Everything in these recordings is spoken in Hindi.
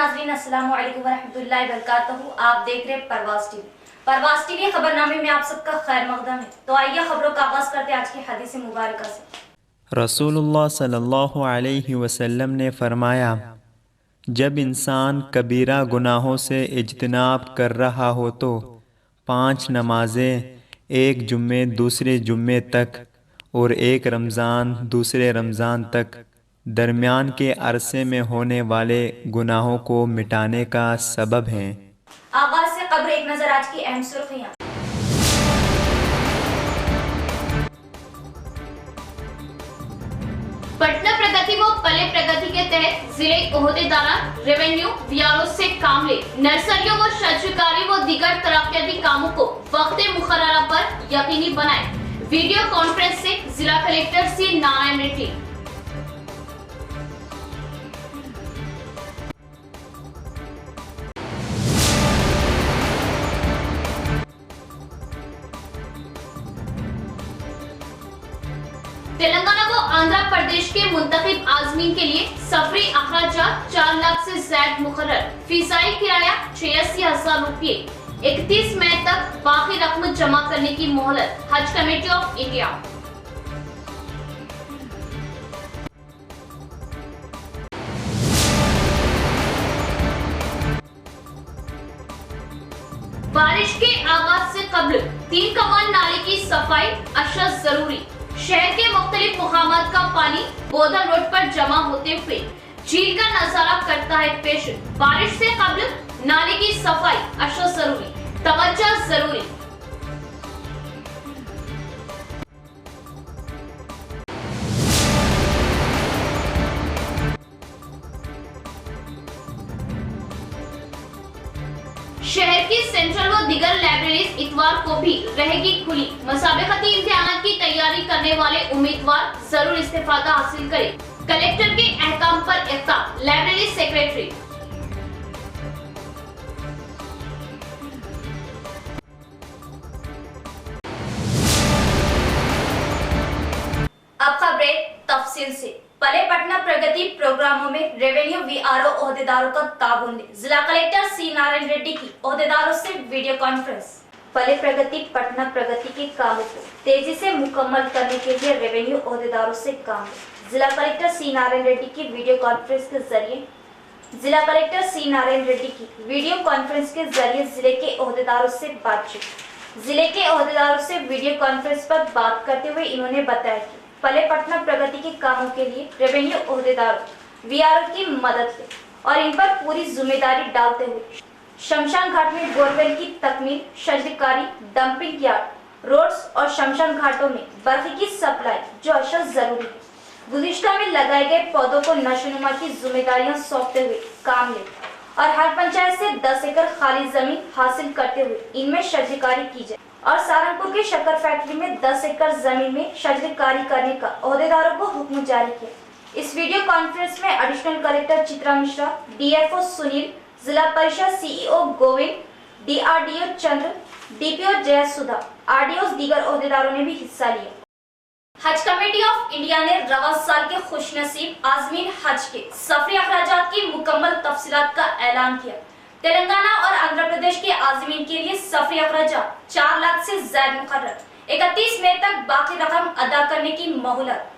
नाज़रीन, अस्सलाम वालेकुम वरहमतुल्लाहि वबरकातुहू। आप देख रहे हैं परवाज़ टीवी। परवाज़ टीवी खबरनामे में आप सबका खैर मकदम है। तो आइए खबरों का आगाज़ करते हैं आज की हदीस मुबारक से। रसूलुल्लाह सल्लल्लाहु अलैहि वसल्लम ने फरमाया, जब इंसान कबीरा गुनाहों से इज्तनाब कर रहा हो तो 5 नमाजें, एक जुम्मे दूसरे जुम्मे तक और एक रमज़ान दूसरे रमज़ान तक दरमियान के अरसे में होने वाले गुनाहों को मिटाने का सबब हैं। आगाज़ से कब्ल एक नज़र आज की अहम सुर्खियाँ। पटना प्रगति व पले प्रगति के तहत जिले ओहदेदार रेवेन्यू वीआरओ से काम ले नर्सरियों व शजरकारी व दीगर तरक्याती कामों को वक्त मुकर्ररा पर यकीनी बनाए। वीडियो कॉन्फ्रेंस से जिला कलेक्टर सी नारायण रेड्डी। तेलंगाना व आंध्र प्रदेश के मुंतखब आज़मीन के लिए सफरी अखराजात 4 लाख से ज्यादा मुकर्रर। फीसाई किराया 86,000 रुपये। 31 मई तक बाकी रकम जमा करने की मोहलत। हज कमेटी ऑफ इंडिया। बारिश के आगाज से कबल 3 कमान नाले की सफाई अशद जरूरी। शहर के मुख्तलिफ मुकामात का पानी बोधन रोड पर जमा होते हुए झील का नजारा करता है पेश। बारिश से कबल नाले की सफाई अशद जरूरी, तवज्जो जरूरी। शहर की सेंट्रल व दीगर लाइब्रेरीज इतवार को भी रहेगी खुली। मुसाबिकती इम्तिहान की तैयारी करने वाले उम्मीदवार जरूर इस्तेफादा हासिल करें। कलेक्टर के अहकाम पर इख्तार। Library secretary. अब खबरें तफसील से। पले पटना प्रगति प्रोग्रामों में रेवेन्यू वीआरओ ओहदेदारों का ताउन। जिला कलेक्टर सी नारायण रेड्डी की ओहदेदारों से वीडियो कॉन्फ्रेंस। पले प्रगति पटना प्रगति के कामों को तेजी से मुकम्मल करने के लिए रेवेन्यू ओहदेदारों से काम। जिला कलेक्टर सी नारायण रेड्डी की वीडियो कॉन्फ्रेंस के जरिए जिले के ओहदेदारों से बातचीत। जिले के ओहदेदारों से वीडियो कॉन्फ्रेंस पर बात करते हुए इन्होंने बताया कि पले पटना प्रगति के कामों के लिए रेवेन्यू ओहदेदारों वीआरओ की मदद ले और इन पर पूरी जिम्मेदारी डालते हुए शमशान घाट में बोरवेल की तकमील, शजरकारी, डंपिंग यार्ड, रोड्स और शमशान घाटों में बर्फ की सप्लाई जो अशद जरूरी है। गुज़िश्ता में लगाए गए पौधों को नशोनुमा की जिम्मेदारियां सौंपते हुए काम ले और हर पंचायत से 10 एकड़ खाली जमीन हासिल करते हुए इनमें शजरकारी की जाए और सहारनपुर के शक्कर फैक्ट्री में 10 एकड़ जमीन में शजरकारी करने का ओहदेदारों को हुक्म जारी किया। इस वीडियो कॉन्फ्रेंस में additional collector Chitra Mishra, DFO Sunil, जिला परिषद सीईओ गोविंद, डीआरडीओ चंद्र, डीपीओ जयसुधा, आरडीओ दीगर ओहदेदारों ने भी हिस्सा लिया। हज कमेटी ऑफ इंडिया ने रवा साल के खुशनसीब आज़मीन हज के सफरी अखराजात की मुकम्मल तफसीलात का ऐलान किया। तेलंगाना और आंध्र प्रदेश के आज़मीन के लिए सफरी अखराजात 4 लाख से ज्यादा मुकर्रर। 31 मई तक बाकी रकम अदा करने की मोहलत।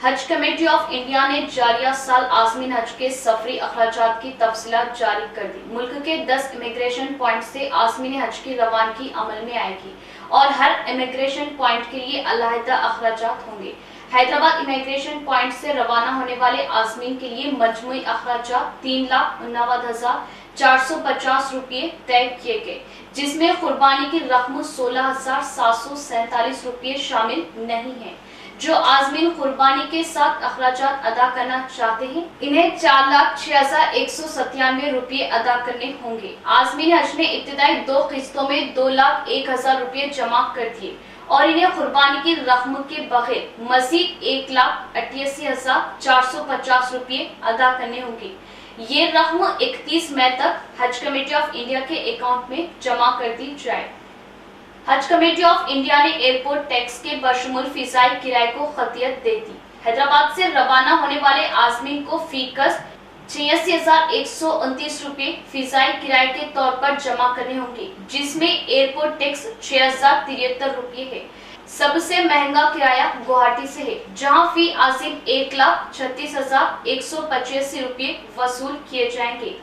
हज कमेटी ऑफ इंडिया ने जारिया साल आज़मीन हज के सफरी अखराजात की तफसीलात जारी कर दी। मुल्क के 10 इमिग्रेशन पॉइंट से आज़मीन हज की रवानगी अमल में आएगी और हर इमिग्रेशन पॉइंट के लिए अलहदा अखराजात होंगे। हैदराबाद इमिग्रेशन पॉइंट से रवाना होने वाले आज़मीन के लिए मजमूई अखराजात 3,59,450 रुपये तय किए गए, जिसमें कुर्बानी की रकम 16,747 रुपये शामिल नहीं है। जो आज़मीन कुर्बानी के साथ अखराजात अदा करना चाहते हैं, इन्हें 4,06,197 रुपये अदा करने होंगे। आज़मीन हज ने इब्तिदाई 2 किस्तों में 2,01,000 रुपये जमा कर दिए और इन्हें कुर्बानी की रकम के बगैर मजीद 1,88,450 रुपये अदा करने होंगे। ये रकम 31 मई तक हज कमेटी ऑफ इंडिया के अकाउंट में जमा कर दी जाए। हज कमेटी ऑफ इंडिया ने एयरपोर्ट टैक्स के बशमूल फीसाई किराए को खतियत दे दी। हैदराबाद से रवाना होने वाले आज़मीन को फीकस 86,129 रुपये फिजाई किराए के तौर पर जमा करने होंगे, जिसमें एयरपोर्ट टैक्स 6,073 रुपये है। सबसे महंगा किराया गुवाहाटी से है, जहां फी आसिम 1,36,185 रुपये वसूल किए जाएंगे।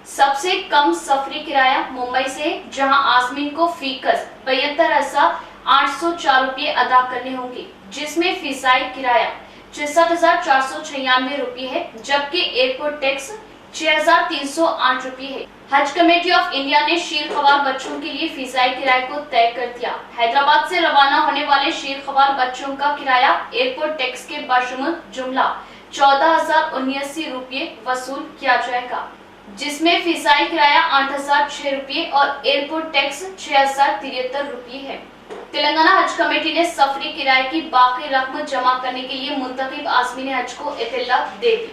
सबसे कम सफरी किराया मुंबई से है, जहां आसमीन को फीकस 72,804 रुपये अदा करने होंगे, जिसमें फिजाई किराया 64,496 रुपये है, जबकि एयरपोर्ट टैक्स 6,308 रुपये है। हज कमेटी ऑफ इंडिया ने शीर ख्वार बच्चों के लिए फिजाई किराए को तय कर दिया। हैदराबाद से रवाना होने वाले शीर ख्वार बच्चों का किराया एयरपोर्ट टैक्स के बशमुल जुमला 14,079 रुपये वसूल किया जाएगा, जिसमें फिजाई किराया 8,006 रुपये और एयरपोर्ट टैक्स 6,073 रुपये है। तेलंगाना हज कमेटी ने सफरी किराए की बाकी रकम जमा करने के लिए मुंतखब आज़मीन हज को इत्तला दे दी।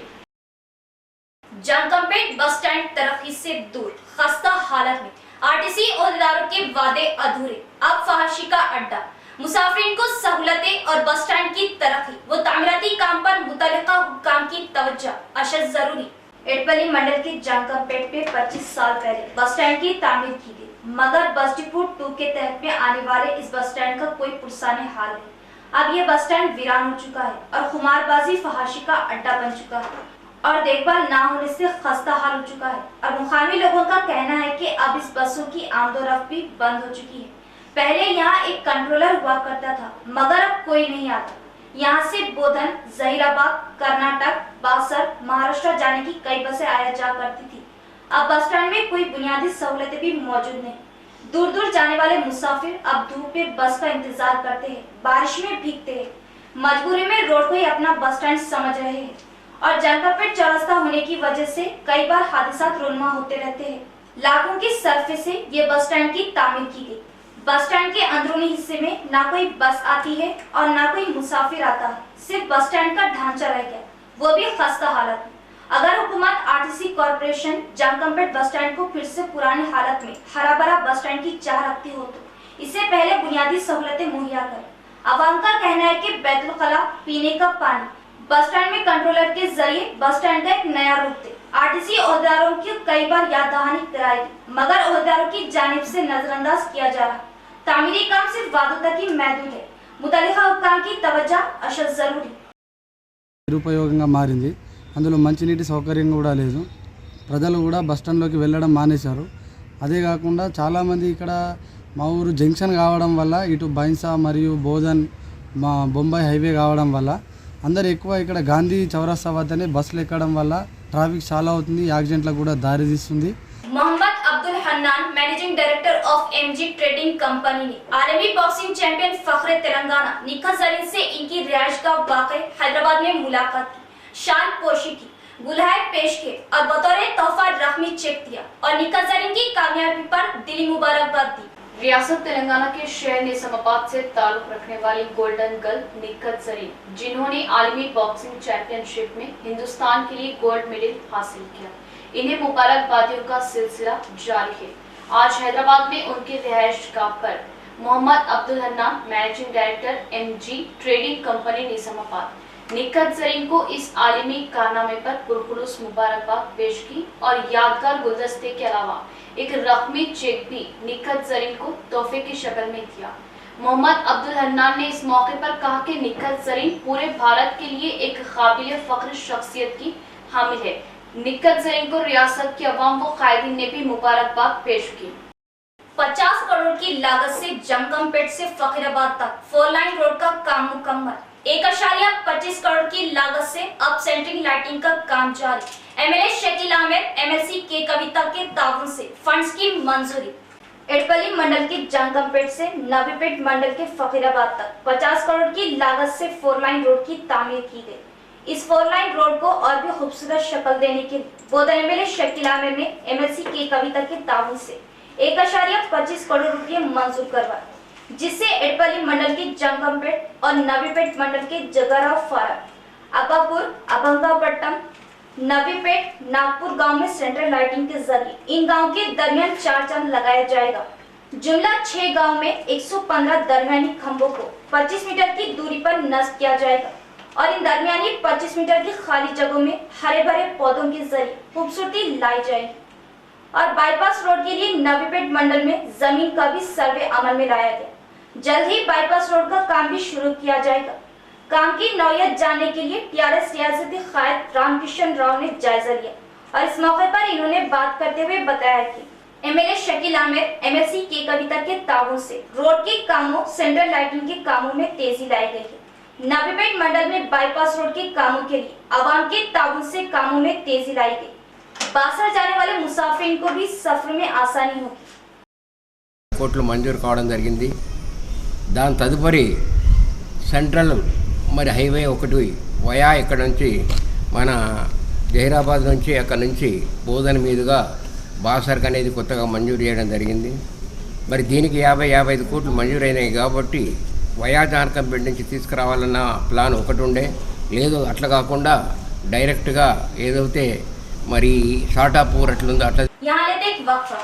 जंगमपेट बस स्टैंड तरक्की से दूर, खस्ता हालत में, आरटीसी ओहदेदारों के वादे अधूरे, अब फहाशी का अड्डा। मुसाफिरीन को सहूलतें और बस स्टैंड की तरक्की व तामीराती काम पर मुतल्लिका हुक्काम की तवज्जो अशद जरूरी। एडपल्ली मंडल के जंगमपेट पे 25 साल पहले बस स्टैंड की तामीर की गई, मगर बस डिपो 2 के तहत में आने वाले इस बस स्टैंड का कोई पुरसाने हाल नहीं। अब ये बस स्टैंड वीरान हो चुका है और खुमारबाजी फहाशी का अड्डा बन चुका है और देखभाल ना होने से खस्ता हाल हो चुका है। और मुकामी लोगों का कहना है कि अब इस बसों की आमदोरफ्त भी बंद हो चुकी है। पहले यहाँ एक कंट्रोलर हुआ करता था, मगर अब कोई नहीं आता। यहाँ से बोधन, जहीराबाद, कर्नाटक, बासर, महाराष्ट्र जाने की कई बसें आया जा करती थी। अब बस स्टैंड में कोई बुनियादी सहूलतें भी मौजूद नहीं। दूर दूर जाने वाले मुसाफिर अब धूप में बस का इंतजार करते हैं, बारिश में भीगते हैं, मजबूरी में रोड को ही अपना बस स्टैंड समझ रहे हैं। और जंगमपेट चौरास्ता होने की वजह से कई बार हादसा रुनमा होते रहते हैं। लाखों की सरफे से ये बस स्टैंड की तामीर की गई। बस स्टैंड के अंदरूनी हिस्से में ना कोई बस आती है और ना कोई मुसाफिर आता है, सिर्फ बस स्टैंड का ढांचा रह गया, वो भी खस्ता हालत में। अगर हुकूमत आरटीसी कॉर्पोरेशन जंगमपेट बस स्टैंड को फिर से पुरानी हालत में हरा भरा बस स्टैंड की चाह रखती हो तो इससे पहले बुनियादी सहूलतें मुहैया करे। अवाम का कहना है कि बैतुल खला, पीने का पानी, बस स्टैंड में कंट्रोलर के जरिए बस स्टैंड का एक नया रूप दे। आरटीसी ओहदेदारों की कई बार याद दहानी कराई, मगर ओहदेदारों की जानिब से नजरअंदाज किया जा रहा। तामीरी काम सिर्फ वादों तक ही महदूद है, मुतल्लिका हुक्काम की तवज्जो अशद जरूरी। నిరుపయోగంగా మారింది. అందులో మంచినీటి సౌకర్యం కూడా లేదు. ప్రజలు కూడా బస్ స్టాండ్లోకి వెళ్ళడం మానేశారు. అదే కాకుండా చాలామంది ఇక్కడ మా ఊరు జంక్షన్ కావడం వల్ల ఇటు బైన్సా మరియు బోధన్ మా బొంబాయి హైవే కావడం వల్ల అందరు ఎక్కువ ఇక్కడ గాంధీ చౌరస్తా వద్దనే బస్సులు ఎక్కడం వల్ల ట్రాఫిక్ చాలా అవుతుంది, యాక్సిడెంట్లకు కూడా దారి తీస్తుంది. Mohammed Abdul Hannan, managing director of MG trading company ने आलमी बॉक्सिंग चैंपियन फखरे तेलंगाना निखत जरीन से इनकी रिहाइश का वाक़ई हैदराबाद में मुलाकात की, शान पोशी की, गुलहार पेश किए और बतौर तोहफा रकमी चेक दिया और निखत जरीन की कामयाबी पर दिली मुबारकबाद दी। रियासत तेलंगाना के शहर निजामाबाद से ताल्लुक रखने वाली गोल्डन गर्ल निखत जरीन, जिन्होंने आलमी बॉक्सिंग चैंपियनशिप में हिंदुस्तान के लिए गोल्ड मेडल हासिल किया, इन्हें मुबारकबादियों का सिलसिला जारी है। आज हैदराबाद में उनके रिहाइश गाह पर Mohammed Abdul Hannan, managing director MG trading company Nizamabad, Nikhat Zareen को इस आलमी कारनामे पर पुरखुलूस मुबारकबाद पेश की और यादगार गुलदस्ते के अलावा एक रकमी चेक भी निखत जरीन को तोहफे की शक्ल में दिया। मोहम्मद अब्दुल हन्नान ने इस मौके पर कहा कि निखत जरीन पूरे भारत के लिए एक काबिल फख्र शख्सियत की हामिल है। निखत जरीन को रियासत के अवाम व कायदीन ने भी मुबारकबाद पेश की। 50 करोड़ की लागत से जंगमपेट से फकीराबाद तक 4 लाइन रोड का काम मुकम्मल। 1.25 करोड़ की लागत से अब सेंट्रिंग लाइटिंग का काम जारी। एमएलए शकील अहमद, एमएलसी के कविता के ताउन से फंड्स की मंजूरी। एडपल्ली मंडल के जंगमपेट से नवीपेट मंडल के फकीराबाद तक 50 करोड़ की लागत से 4 लाइन रोड की तामीर की गई। इस 4 लाइन रोड को और भी खूबसूरत शक्ल देने के लिए बोधन एमएलए शकील अहमद ने एमएलसी के कविता के ताउन से 1.25 करोड़ रुपये मंजूर करवाए, जिससे एडपल्ली मंडल के जंगमपेट और नवीपेट मंडल के जगराव फारा, अब्बापुर, अभंगापट्टम, नवीपेट, नागपुर गांव में सेंट्रल लाइटिंग के जरिए इन गांव के दरमियान 4 चांद लगाया जाएगा। जुमला 6 गांव में 115 दरमियानी खंभों को 25 मीटर की दूरी पर नस्ब किया जाएगा और इन दरमियानी 25 मीटर की खाली जगहों में हरे भरे पौधों के जरिए खूबसूरती लाई जाएगी। और बाईपास रोड के लिए नवीपेट मंडल में जमीन का भी सर्वे अमल में लाया गया। जल्द ही बाईपास रोड का काम भी शुरू किया जाएगा। काम की नौयत जानने के लिए टीआरएस रियासती कायद रामकिशन राव ने जायजा लिया और इस मौके पर इन्होंने बात करते हुए बताया कि एमएलए शकील आमिर एमएलसी के कविता के ताउन से रोड के कामों, सेंट्रल लाइटिंग के कामों में तेजी लाई गई है। नवीपेट मंडल में बाईपास रोड के कामों के लिए आवाम के ताउन से कामों में तेजी लाई गई। बासर जाने वाले मुसाफिर को भी सफर में आसानी होगी। కోట్లు మంజూరు కావడం జరిగింది। దాని తదుపరి సెంట్రల్ మరి హైవే ఒకటి వయా ఇక్కడ నుంచి మన జహీరాబాద్ నుంచి అక్కడ నుంచి బోధన్ మీదుగా బాసర్క్ అనేది కొత్తగా మంజూరు చేయడం జరిగింది। మరి దీనికి 50-55 కోట్లు మంజూరు అయినాయి కాబట్టి వయా జానకంపేట నుంచి తీసుకురావాలన్న ప్లాన్ ఒకటి ఉండే, లేదు అట్లా కాకుండా డైరెక్ట్గా ఏదైతే మరి షాటాపూర్ అట్లుందో అట్లా। यहाँ लेते एक वक्फा।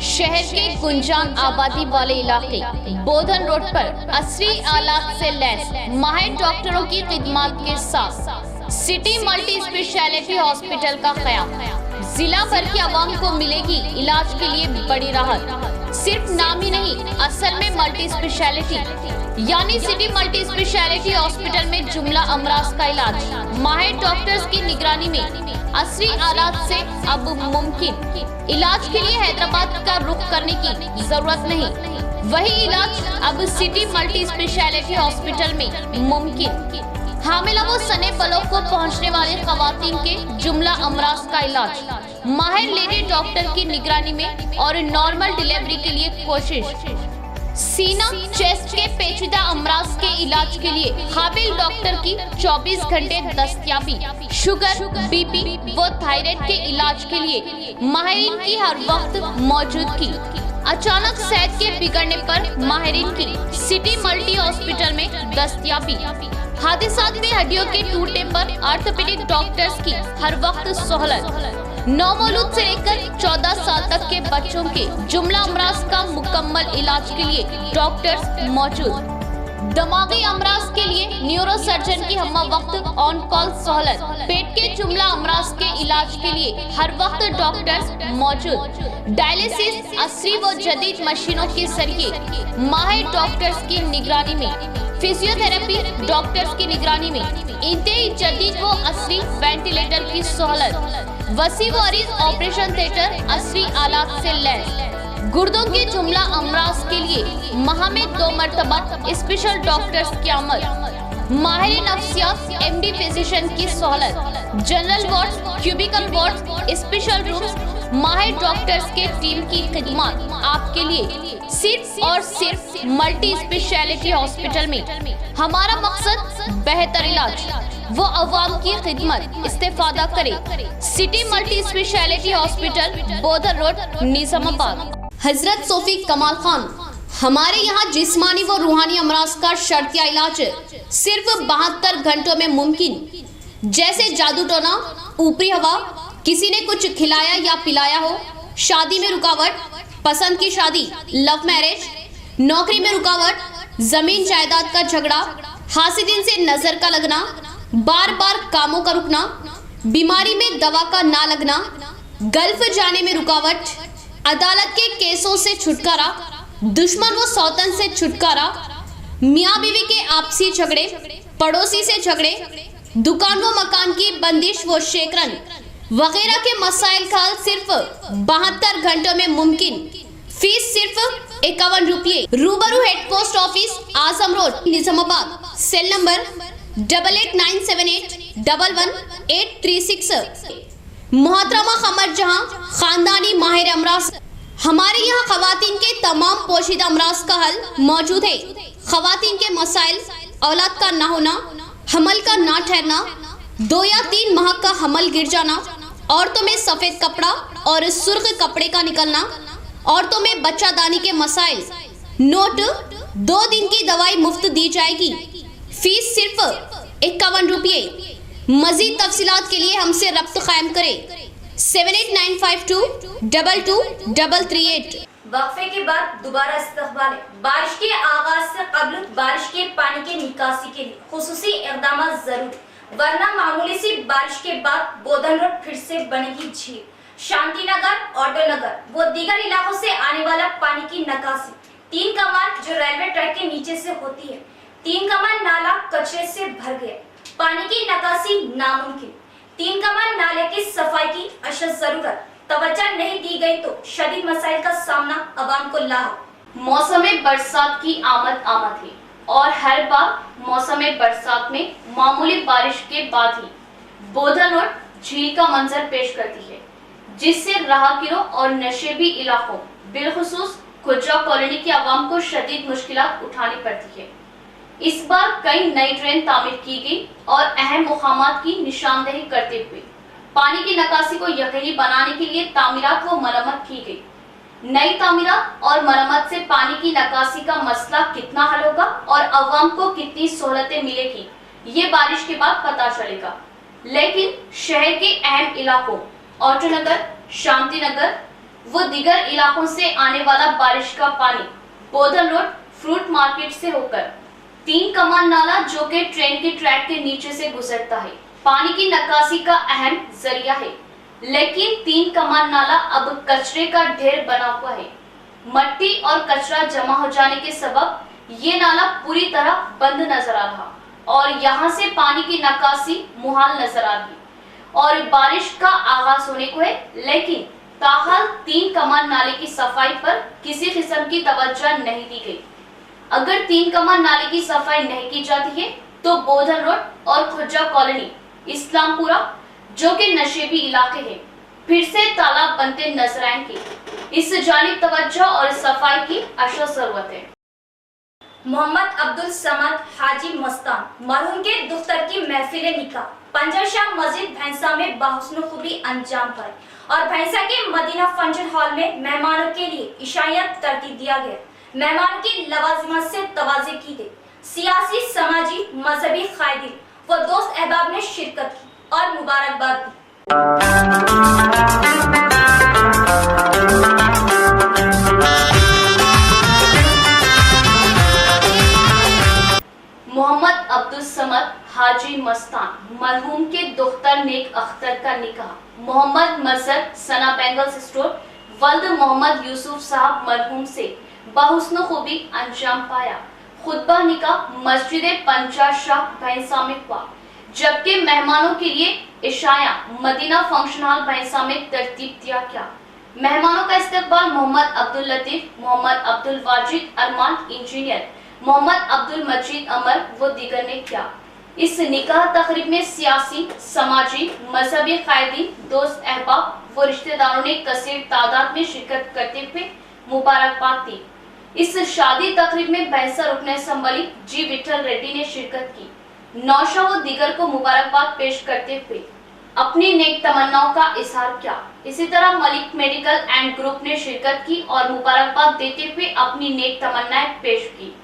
शहर के गुंजान आबादी वाले इलाके बोधन रोड पर असली आलात से लैस माहिर डॉक्टरों की खिदमत के साथ सिटी मल्टी स्पेशलिटी हॉस्पिटल का क़याम। जिला भर की आवाम को मिलेगी इलाज के लिए बड़ी राहत। सिर्फ नाम ही नहीं, असल में मल्टी स्पेशलिटी यानी सिटी मल्टी स्पेशलिटी हॉस्पिटल में जुमला अमराज का इलाज माहिर डॉक्टर्स की निगरानी में असली आलात से अब मुमकिन। इलाज के लिए हैदराबाद का रुख करने की जरूरत नहीं, वही इलाज अब सिटी मल्टी स्पेशलिटी हॉस्पिटल में मुमकिन। हामिला व सने बलों को पहुंचने वाले खवातीन के जुमला अमराज का इलाज माहिर लेडी डॉक्टर की निगरानी में और नॉर्मल डिलीवरी के लिए कोशिश। सीना चेस्ट के पेचीदा अमराज के इलाज के लिए काबिल डॉक्टर की 24 घंटे दस्तयाबी। शुगर, बीपी व थायराइड के इलाज के लिए माहिरीन की हर वक्त मौजूदगी। अचानक सेहत के बिगड़ने पर माहिरीन की सिटी मल्टी हॉस्पिटल में दस्तयाबी। हादसात में हड्डियों के टूटने पर ऑर्थोपेडिक डॉक्टर्स की हर वक्त सहूलत। 9 मौलूद से लेकर 14 साल तक के बच्चों के जुमला अमराज का मुकम्मल इलाज के लिए डॉक्टर्स मौजूद। दिमागी अमराज के लिए न्यूरो सर्जन की हम वक्त ऑन कॉल सहूलत। पेट के जुमला अमराज के इलाज के लिए हर वक्त डॉक्टर्स मौजूद। डायलिसिस असली व जदीद मशीनों के जरिए माहिर डॉक्टर्स की निगरानी में। फिजियोथेरेपी डॉक्टर्स की निगरानी में। इंतहाई जदीद व असली वेंटिलेटर की सहूलत। वसी वारिस ऑपरेशन थिएटर असली आलात से लैस। गुर्दों के जुमला अमराज के लिए माह में 2 मरतबा स्पेशल डॉक्टर्स की आमद। माहिर नफ्सियात एमडी फिजिशियन की सहूलत। General ward, cubicle ward, special rooms, माहिर डॉक्टर्स के टीम की खिदमत आपके लिए सिर्फ और सिर्फ मल्टी स्पेशलिटी हॉस्पिटल में। हमारा मकसद बेहतर इलाज वो अवाम की खिदमत। इस्तेफादा करे सिटी मल्टी स्पेशलिटी हॉस्पिटल, बोधन रोड, निजामाबाद। हजरत सोफी कमाल खान, हमारे यहाँ जिस्मानी व रूहानी अमराज का शर्तिया इलाज सिर्फ 72 घंटों में मुमकिन। जैसे जादू टोना, ऊपरी हवा, किसी ने कुछ खिलाया या पिलाया हो, शादी में रुकावट, पसंद की शादी, लव मैरिज, नौकरी में रुकावट, जमीन जायदाद का झगड़ा, हासिदिन से नजर का लगना, बार बार कामों का रुकना, बीमारी में दवा का ना लगना, गल्फ जाने में रुकावट, अदालत के केसों से छुटकारा, दुश्मन व सौतन से छुटकारा, मियाँ बीवी के आपसी झगड़े, पड़ोसी से झगड़े, दुकान व मकान की बंदिश व शेकरन वगैरह के मसाइल का हल सिर्फ 72 घंटों में मुमकिन। फीस सिर्फ 51 रुपये। रूबरू head post office, Azam road, Nizamabad. Cell number 8897811836। मोहतरमा कमर जहां, खानदानी माहिर अमराज। हमारे यहाँ खवातीन के तमाम पोशीदा अमराज का हल मौजूद है। खवातीन के मसाइल, औलाद का ना होना, हमल का ना ठहरना, 2 या 3 माह का हमल गिर जाना, औरतों में सफेद कपड़ा और सुर्ख कपड़े का निकलना, औरतों में बच्चादानी के मसाइल। नोट, 2 दिन की दवाई मुफ्त दी जाएगी। फीस सिर्फ 51 रुपये। मजीद तफसीलात के लिए हमसे रब्त कायम करें 7895222338। वक्फे के बाद दोबारा इस्तकबाल है। बारिश के आगाज से कबल बारिश के पानी के निकासी के लिए खुसूसी इक़दाम जरूरी, वरना मामूली सी बारिश के बाद बोधन रोड फिर से बनेगी झील। शांतिनगर, ऑटो नगर व दीगर इलाकों से आने वाला पानी की निकासी 3 कमान जो रेलवे ट्रैक के नीचे से होती है, 3 कमान नाला कचरे से भर गया, पानी की निकासी नामुमकिन। 3 कमान नाले की सफाई की अशद जरूरत, तवज्जो नहीं दी गई तो शदीद मसाइल का सामना अवाम को लाहो। मौसम बरसात की आमद है और हर बार मौसम बरसात में मामूली बारिश के बाद ही बोधन रोड झील का मंजर पेश करती है, जिससे राहगीरों और नशेबी इलाकों बिलखुसूस खुर्जा कॉलोनी की आवाम को शदीद मुश्किलात उठानी पड़ती है। इस बार कई नई ट्रेन तामीर की गई और अहम मुकामात की निशानदेही करते हुए पानी की निकासी को यकीनी बनाने के लिए तामीरात व मरम्मत की गई। नई तामीरात और मरम्मत से पानी की निकासी का मसला कितना हल होगा और अवाम को कितनी सहूलतें मिलेगी, ये बारिश के बाद पता चलेगा। लेकिन शहर के अहम इलाकों ऑटो नगर, शांतिनगर व दीगर इलाकों से आने वाला बारिश का पानी बोधन रोड फ्रूट मार्केट से होकर 3 कमान नाला जो कि ट्रेन के ट्रैक के नीचे से गुजरता है, पानी की निकासी का अहम जरिया है। लेकिन 3 कमान नाला अब कचरे का ढेर बना हुआ है। मट्टी और कचरा जमा हो जाने के सबब ये नाला पूरी तरह बंद नजर आ रहा और यहाँ से पानी की निकासी मुहाल नजर आ रही और बारिश का आगाज होने को है, लेकिन ताहाल 3 कमान नाले की सफाई पर किसी किस्म की तवज्जो नहीं दी गई। अगर 3 कमान नाले की सफाई नहीं की जाती है तो बोधन रोड और खुर्जा कॉलोनी, इस्लामपुरा जो कि नशेबी इलाके हैं, फिर से तालाब बनते नजर आएंगे। इस जानिब तवज्जो और सफाई की अशद जरूरत है। मोहम्मद अब्दुल समद हाजी मस्तान मरहूम के दुख्तर की महफिल निकाह पंजरशाह मस्जिद भैंसा में बाहुस्न खूबी अंजाम पाई और भैंसा के मदीना फंक्शन हॉल में मेहमानों के लिए इशाइया तरतीब दिया गया। मेहमानों की लवाजिमत से तवाज़े की गई। सियासी, समाजी, मजहबी कायदीन व दोस्त अहबाब ने शिरकत की और मुबारकबाद दी। मोहम्मद अब्दुल समद हाजी मस्तान मरहूम के दुख्तर नेक अख्तर का निकाह मोहम्मद मजहर सना बैंगल्स स्टोर वल्द मोहम्मद यूसुफ साहब मरहूम से बहुस्न खूबी अंजाम पाया। खुतबा निकाह मस्जिद पंचाशाह भैंसा में हुआ, जबकि मेहमानों के लिए इशाया मदीना फंक्शन हॉल भैंसा में तरतीब दिया गया। मेहमानों का इस्तकबाल मोहम्मद अब्दुल लतीफ, मोहम्मद अब्दुल वाजिद अरमान इंजीनियर, मोहम्मद अब्दुल मजीद अमर व दीगर ने किया। इस निकाह तकरीब में सियासी, समाजी, मजहबी कायदीन, दोस्त अहबाब व रिश्तेदारों ने कसीर तादाद में शिरकत करते हुए मुबारकबाद दी। इस शादी तकरीब में भैंसा रुकन असम्बली जी विठल रेड्डी ने शिरकत की। नौशा व दीगर को मुबारकबाद पेश करते हुए अपनी नेक तमन्नाओं का इजहार किया। इसी तरह मलिक मेडिकल एंड ग्रुप ने शिरकत की और मुबारकबाद देते हुए अपनी नेक तमन्नाएं पेश की।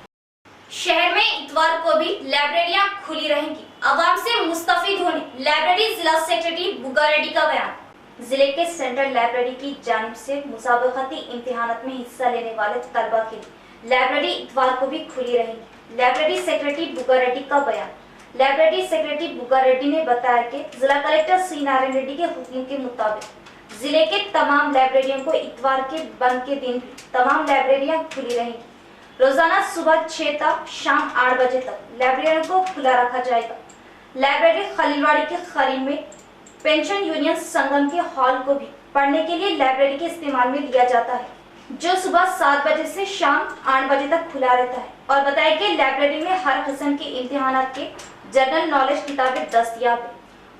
शहर में इतवार को भी लाइब्रेरियां खुली रहेंगी, आवाम से मुस्तफीद होने लाइब्रेरी जिला सेक्रेटरी बुग्गा रेड्डी का बयान। जिले के सेंट्रल लाइब्रेरी की जानिब से मुसाबकती इम्तिहानात में हिस्सा लेने वाले तलबा के लिए लाइब्रेरी इतवार को भी खुली रहेंगी। लाइब्रेरी सेक्रेटरी बुग्गा रेड्डी का बयान। लाइब्रेरी सेक्रेटरी बुग्गा रेड्डी ने बताया कि जिला कलेक्टर श्री नारायण रेड्डी के हुक्म के मुताबिक जिले के तमाम लाइब्रेरियों को इतवार के बंद के दिन तमाम लाइब्रेरियां खुली रहेंगी। रोजाना सुबह 6 तक शाम 8 बजे तक लाइब्रेरियों को खुला रखा जाएगा। लाइब्रेरी खलीलवाड़ी के करीब में पेंशन यूनियन संगम के हॉल को भी पढ़ने के लिए लाइब्रेरी के इस्तेमाल में लिया जाता है, जो सुबह 7 बजे से शाम 8 बजे तक खुला रहता है। और बताया कि लाइब्रेरी में हर किस्म के इम्तिहानात के जनरल नॉलेज किताबें दस्तयाब है।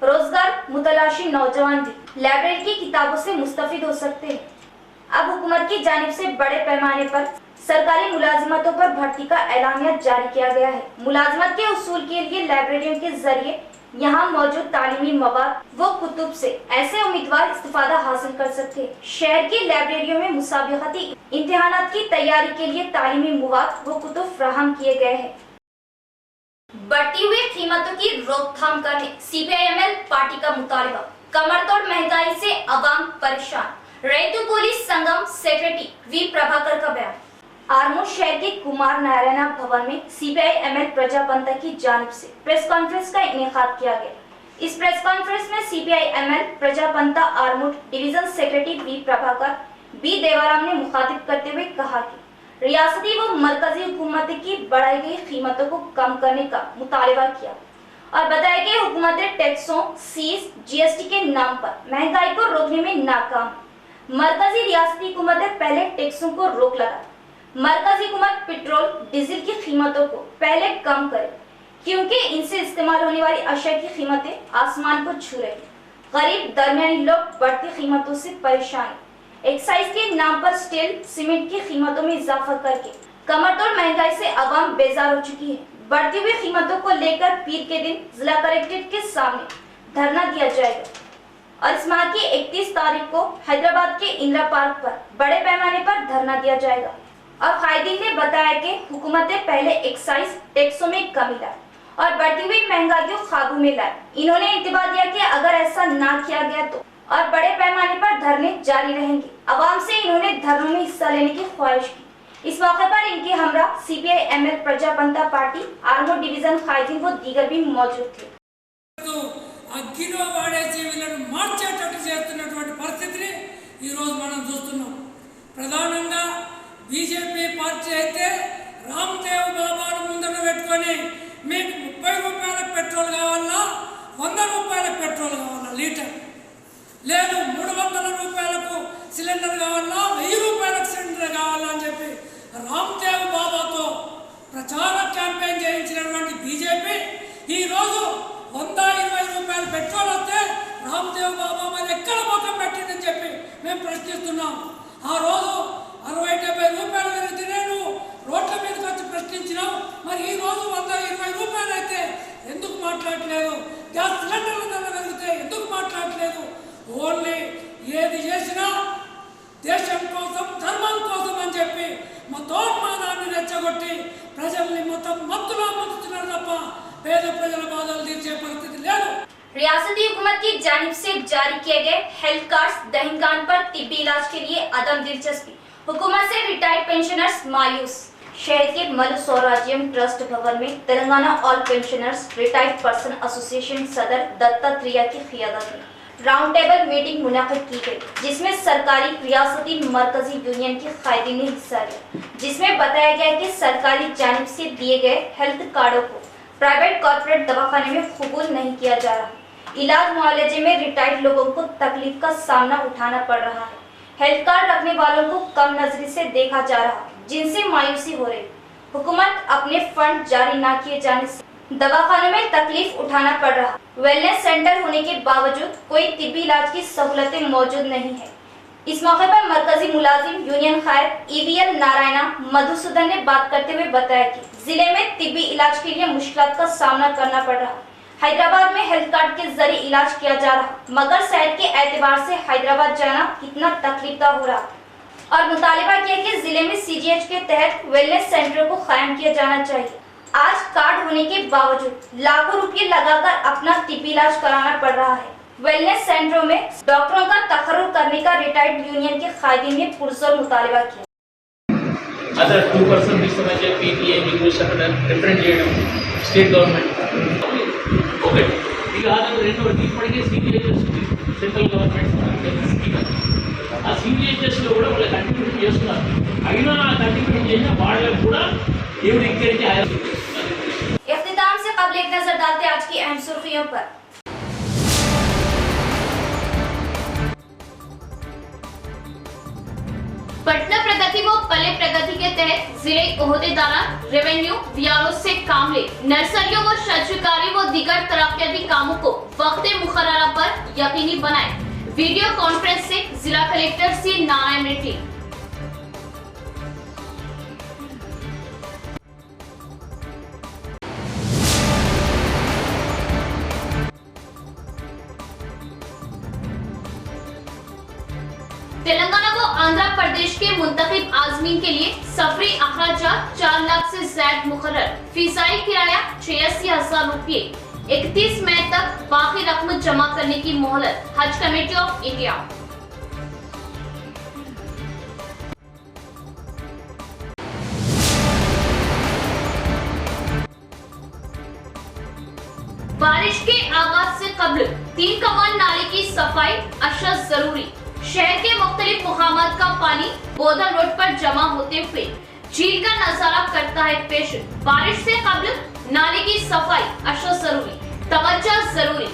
रोजगार मुतलाशी नौजवान भी लाइब्रेरी की किताबों से मुस्तफिद हो सकते हैं। अब हुकूमत की जानिब से बड़े पैमाने पर सरकारी मुलाजिमतों पर भर्ती का ऐलानिया जारी किया गया है। मुलाजिमत के उसूल के लिए लाइब्रेरियों के जरिए यहाँ मौजूद तालीमी मवाद व कुतुब से ऐसे उम्मीदवार इस्तिफादा हासिल कर सकते हैं। शहर की लाइब्रेरियों में मुसाबिकती इम्तिहानात की तैयारी के लिए तालीमी मवाद व कुतुब फराहम किए गए हैं। बढ़ती हुई कीमतों की रोकथाम करने CPIML पार्टी का मुतालबा। कमर तोड़ महंगाई से अवाम परेशान। रैतु पुलिस संगम सेक्रेटरी वी प्रभाकर का बयान। आरमूर शहर के कुमार नारायणा भवन में सीपीआई एमएल प्रजापंथा की जानिब से प्रेस कॉन्फ्रेंस का इनेकाद किया गया। इस प्रेस कॉन्फ्रेंस में CPI ML Prajapantha Armoor division secretary V Prabhakar B Devaram ने मुखातिब करते हुए कहा कि रियासती व मरकजी हुकूमत की बढ़ाई गई कीमतों को कम करने का मुतालबा किया और बताया कि हुकूमत टैक्सों, सीज, जीएसटी के नाम पर महंगाई को रोकने में नाकाम। मरकजी रियासती हुकूमत पहले टैक्सों को रोक लगा। मरकजी हुकूमत पेट्रोल, डीजल की कीमतों को पहले कम करे क्योंकि इनसे इस्तेमाल होने वाली अशिया की कीमतें आसमान को छू रही। गरीब दरमियानी लोग बढ़ती कीमतों से परेशान। एक्साइज के नाम पर स्टील, सीमेंट की कीमतों में इजाफा करके कमरतोड़ महंगाई से आवाम बेजार हो चुकी है। बढ़ती हुई कीमतों को लेकर पीर के दिन जिला कलेक्ट्रेट के सामने धरना दिया जाएगा और इस माह की 31 तारीख को हैदराबाद के इंदिरा पार्क पर बड़े पैमाने पर धरना दिया जाएगा। और कायदीन ने बताया कि हुकूमत पहले एक्साइज टैक्सों में कमी लाई और बढ़ती हुई महंगाई को काबू में लाए। इन्होंने इंतबा दिया कि अगर ऐसा ना किया गया तो और बड़े पैमाने पर धरने जारी रहेंगे। आवाम से इन्होंने धरनों में हिस्सा लेने की ख्वाहिश की। इस मौके पर इनके हमरा CPI ML Prajapantha party Armoor division कायदीन व दीगर भी मौजूद थे। అగ్గిలో వాడేసి వీళ్ళను మార్చేటట్టు చేస్తున్నటువంటి పరిస్థితిని ఈరోజు మనం చూస్తున్నాం. ప్రధానంగా బీజేపీ పార్టీ అయితే రామ్దేవ్ బాబాను ముందర పెట్టుకొని మీకు 30 రూపాయల పెట్రోల్ కావాలా, 100 రూపాయల పెట్రోల్ కావాలా లీటర్, లేదు 300 రూపాయలకు సిలిండర్ కావాలా, 1000 రూపాయలకు సిలిండర్ కావాలా అని చెప్పి రామ్దేవ్ బాబాతో ప్రచార క్యాంపెయిన్ చేయించినటువంటి బీజేపీ ఈరోజు 120 రూపాయల పెట్రోల్ వస్తే రామ్దేవ్ బాబా మరి ఎక్కడ ముఖం పెట్టిందని చెప్పి మేము ప్రశ్నిస్తున్నాం. ఆ రోజు 60-70 రూపాయలు పెరిగితేనే నువ్వు రోడ్ల మీదకి వచ్చి ప్రశ్నించినావు. మరి ఈ రోజు 120 రూపాయలు అయితే ఎందుకు మాట్లాడలేదు? గ్యాస్ సిలిండర్ల ధర పెరిగితే ఎందుకు మాట్లాడలేదు? ఓన్లీ ఏది చేసినా దేశం కోసం, ధర్మం కోసం అని చెప్పి మతోన్మానాన్ని రెచ్చగొట్టి ప్రజల్ని మొత్తం మత్తులో ముంచుతున్నారు తప్ప పేద ప్రజల బాధలు తీర్చే పరిస్థితి లేదు. रियासती हुकूमत की जानिब से जारी किए गए हेल्थ कार्ड दहिंगान पर तिब्बी इलाज के लिए अदम दिलचस्पी। हुकूमत से रिटायर्ड पेंशनर्स मायूस। शहर के मल स्वराज्यम ट्रस्ट भवन में Telangana all pensioners retired person association सदर दत्तात्रेय की क़ियादत में राउंड टेबल मीटिंग मुनाकिद की गई, जिसमें सरकारी, रियासती, मरकजी यूनियन के कायदीन ने हिस्सा लिया। जिसमें बताया गया कि सरकारी जानिब से दिए गए हेल्थ कार्डों को प्राइवेट कॉर्पोरेट दवाखाने में कबूल नहीं किया जा रहा। इलाज मुआवजे में रिटायर्ड लोगों को तकलीफ का सामना उठाना पड़ रहा है। हेल्थ कार्ड रखने वालों को कम नजरी से देखा जा रहा, जिनसे मायूसी हो रही। हुकूमत अपने फंड जारी न किए जाने से दवाखानों में तकलीफ उठाना पड़ रहा। वेलनेस सेंटर होने के बावजूद कोई तिब्बी इलाज की सहूलतें मौजूद नहीं है। इस मौके पर मरकजी मुलाजिम यूनियन कायद ईवीएल नारायणा मधुसूदन ने बात करते हुए बताया कि जिले में तिब्बी इलाज के लिए मुश्किलात का सामना करना पड़ रहा। हैदराबाद में हेल्थ कार्ड के जरिए इलाज किया जा रहा, मगर सेहत के एतबार से हैदराबाद जाना कितना तकलीफदा हो रहा और मुतालिबा किया कि जिले में सीजीएच के तहत वेलनेस सेंटर को कायम किया जाना चाहिए। आज कार्ड होने के बावजूद लाखों रुपये लगाकर अपना तिब्बी इलाज कराना पड़ रहा है। वेलनेस सेंटरों में डॉक्टरों का तकर्रुर करने का रिटायर्ड यूनियन के कायदीन ने पुरजोर मुतालिबा किया। अदर 2% తీసుకునే పీపీఏ రిగ్యులేషన్ డిఫరెంట్ చేయడం స్టేట్ గవర్నమెంట్ ఒకటి. ఇది ఆధారంగా రెండోది ఇప్పటికే సిబిఐఎస్ సెంట్రల్ గవర్నమెంట్ ఆ సిబిఐఎస్లో కూడా వాళ్ళు కంట్రిబ్యూట్ చేస్తున్నారు. అయినా ఆ కంట్రిబ్యూట్ చేసిన వాళ్ళకు కూడా దేవుడు ఇక్కడికి इख्तिताम से कबल एक नजर डालते आज की अहम सुर्खियों पर। पटना प्रगति व पले प्रगति के तहत जिले ओहदेदारा रेवेन्यू वीआरओ से काम ले नर्सरियों व शस्त्रकारी व दीगर तरक्याती कामों को वक्त मुकर्ररा पर यकीनी बनाए। वीडियो कॉन्फ्रेंस से जिला कलेक्टर सी नारायण रेड्डी। तेलंगाना व आंध्र प्रदेश के मुंतखब आजमीन के लिए सफरी अखराजात 4 लाख से ज्यादा मुकर्रर। फीसाई किराया 86,000 रुपये। 31 मई तक बाकी रकम जमा करने की मोहलत। हज कमेटी ऑफ इंडिया। कब्ल 3 कमान नाले की सफाई अशद जरूरी। शहर के मुख्तलिफ मुकामात का पानी बोधन रोड पर जमा होते हुए झील का नजारा करता है पेश। बारिश से कब्ल नाले की सफाई अशद जरूरी, तवज्जो जरूरी।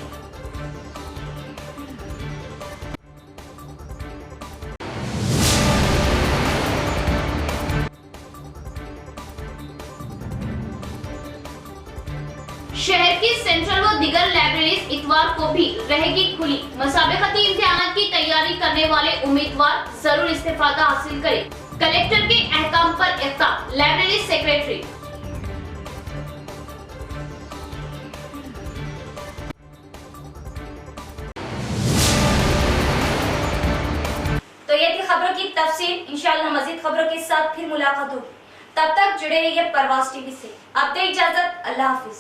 शहर की सेंट्रल व दिगर लाइब्रेरीज इतवार को भी रहेगी खुली। मुसाबिकती इम्तिहान की तैयारी करने वाले उम्मीदवार जरूर इस्तेफादा हासिल करें। कलेक्टर के अहकाम पर इख्तार, लाइब्रेरी सेक्रेटरी। तो ये थी खबरों की तफसील। इंशाअल्लाह मजीद खबरों के साथ फिर मुलाकात होगी। तब तक जुड़े रहिए परवाज़ टीवी से। अब दे इजाजत, अल्लाह हाफिज।